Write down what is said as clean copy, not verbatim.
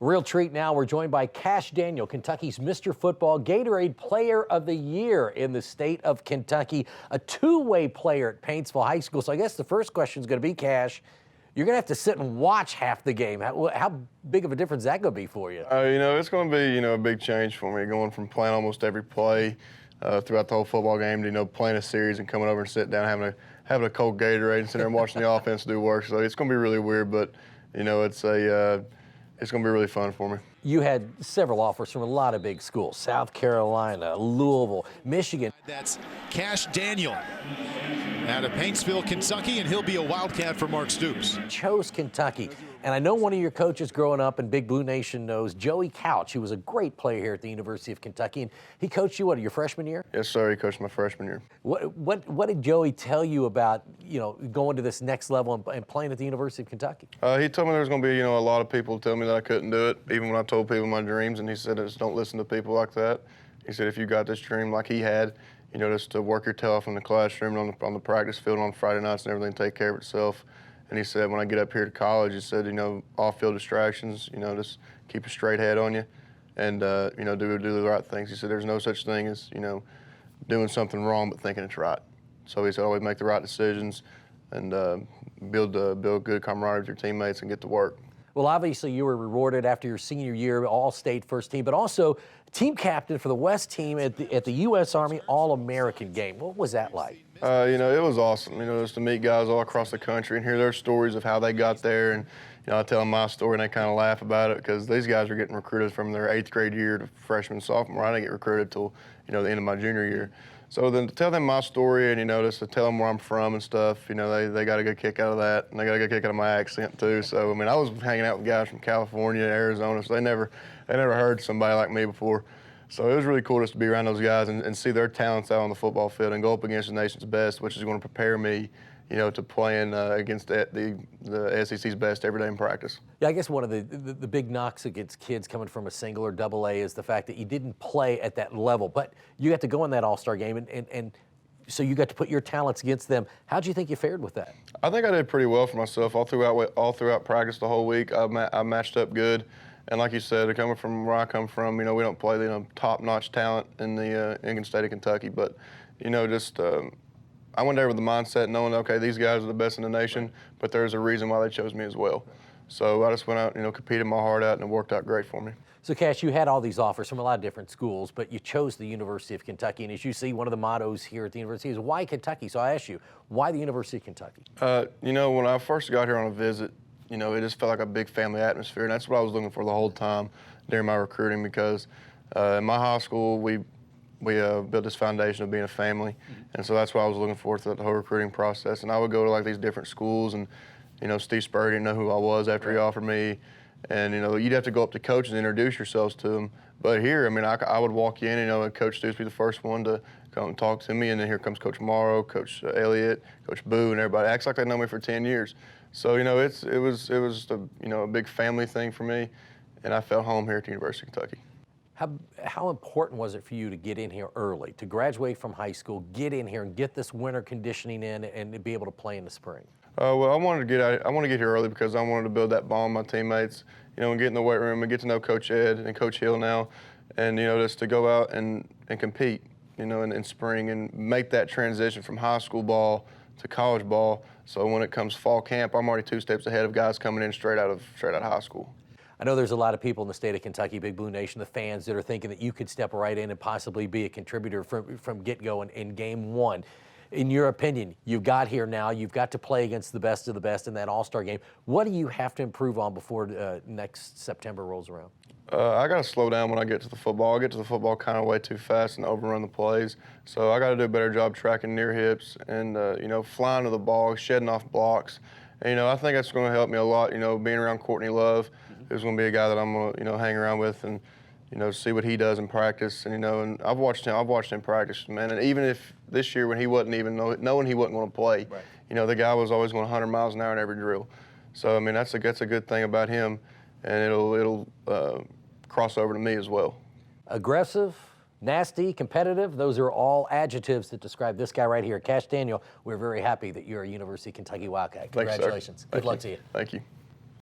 Real treat now. We're joined by Kash Daniel, Kentucky's Mr. Football Gatorade Player of the Year in the state of Kentucky, a two-way player at Paintsville High School. So I guess the first question is going to be, Kash, you're going to have to sit and watch half the game. How big of a difference is that going to be for you? It's going to be, a big change for me, going from playing almost every play throughout the whole football game to, playing a series and coming over and sitting down, having a cold Gatorade and sitting there and watching the offense do work. So it's going to be really weird, but, it's going to be really fun for me. You had several offers from a lot of big schools: South Carolina, Louisville, Michigan. That's Kash Daniel out of Paintsville, Kentucky, and he'll be a Wildcat for Mark Stoops. Chose Kentucky. And I know one of your coaches growing up in Big Blue Nation knows Joey Couch, who was a great player here at the University of Kentucky. And he coached you, your freshman year? Yes, sir. He coached my freshman year. What did Joey tell you about, going to this next level and playing at the University of Kentucky? He told me there was going to be, a lot of people tell me that I couldn't do it, even when I told people my dreams. And he said, just don't listen to people like that. He said, if you got this dream like he had, just to work your tail off in the classroom and on the practice field on Friday nights and everything, take care of itself. And he said, when I get up here to college, he said, off-field distractions, just keep a straight head on you and, do the right things. He said, there's no such thing as, doing something wrong but thinking it's right. So he said, always make the right decisions and build good camaraderie with your teammates and get to work. Well, obviously you were rewarded after your senior year, All-State first team, but also team captain for the West team at the U.S. Army All-American game. What was that like? It was awesome, just to meet guys all across the country and hear their stories of how they got there. And, I tell them my story and they kind of laugh about it because these guys are getting recruited from their 8th grade year to freshman, sophomore. I didn't get recruited till, the end of my junior year. So then to tell them my story and, just to tell them where I'm from and stuff, they got a good kick out of that. And they got a good kick out of my accent too. So, I was hanging out with guys from California, Arizona, so they never heard somebody like me before. So it was really cool just to be around those guys and see their talents out on the football field and go up against the nation's best, which is going to prepare me, to playing against the SEC's best every day in practice. Yeah, I guess one of the big knocks against kids coming from a single or double A is the fact that you didn't play at that level, but you got to go in that All-Star game and so you got to put your talents against them. How'd you think you fared with that? I think I did pretty well for myself all throughout practice the whole week. I matched up good. And like you said, coming from where I come from, we don't play the top-notch talent in the English state of Kentucky. But, I went there with the mindset knowing, okay, these guys are the best in the nation, but there's a reason why they chose me as well. So I just went out, competed my heart out, and it worked out great for me. So, Kash, you had all these offers from a lot of different schools, but you chose the University of Kentucky. And as you see, one of the mottos here at the university is, why Kentucky? So I ask you, why the University of Kentucky? When I first got here on a visit, it just felt like a big family atmosphere, and that's what I was looking for the whole time during my recruiting because in my high school, we built this foundation of being a family, and so that's what I was looking for throughout the whole recruiting process. And I would go to these different schools, and Steve Spurrier didn't know who I was after he offered me, and you'd have to go up to coaches and introduce yourselves to them. But here, I would walk in, and Coach Stoops be the first one to come and talk to me, and then here comes Coach Morrow, Coach Elliott, Coach Boo, and everybody acts like they know me for 10 years. So, it was a big family thing for me, and I felt home here at the University of Kentucky. How important was it for you to get in here early, to graduate from high school, get in here and get this winter conditioning in and to be able to play in the spring? Well, I wanted to get here early because I wanted to build that bond with my teammates, and get in the weight room and get to know Coach Ed and Coach Hill now, and, just to go out and compete, in spring and make that transition from high school ball to college ball. So when it comes fall camp, I'm already 2 steps ahead of guys coming in straight out of high school. I know there's a lot of people in the state of Kentucky, Big Blue Nation, the fans, that are thinking that you could step right in and possibly be a contributor from get-go in game one. In your opinion, you've got here now, you've got to play against the best of the best in that All-Star game. What do you have to improve on before next September rolls around? I got to slow down when I get to the football. I get to the football kind of way too fast and overrun the plays. So I got to do a better job tracking near hips and, flying to the ball, shedding off blocks. And, I think that's going to help me a lot, being around Courtney Love, who's going to be a guy that I'm going to, hang around with and, see what he does in practice. And, and I've watched him practice, man. And even if this year when he wasn't even knowing he wasn't going to play, right, the guy was always going 100 miles an hour in every drill. So, that's a good thing about him. And it'll cross over to me as well. Aggressive, nasty, competitive, those are all adjectives that describe this guy right here. Kash Daniel, we're very happy that you're a University of Kentucky Wildcat. Congratulations. Thanks, Good luck to you. Thank you.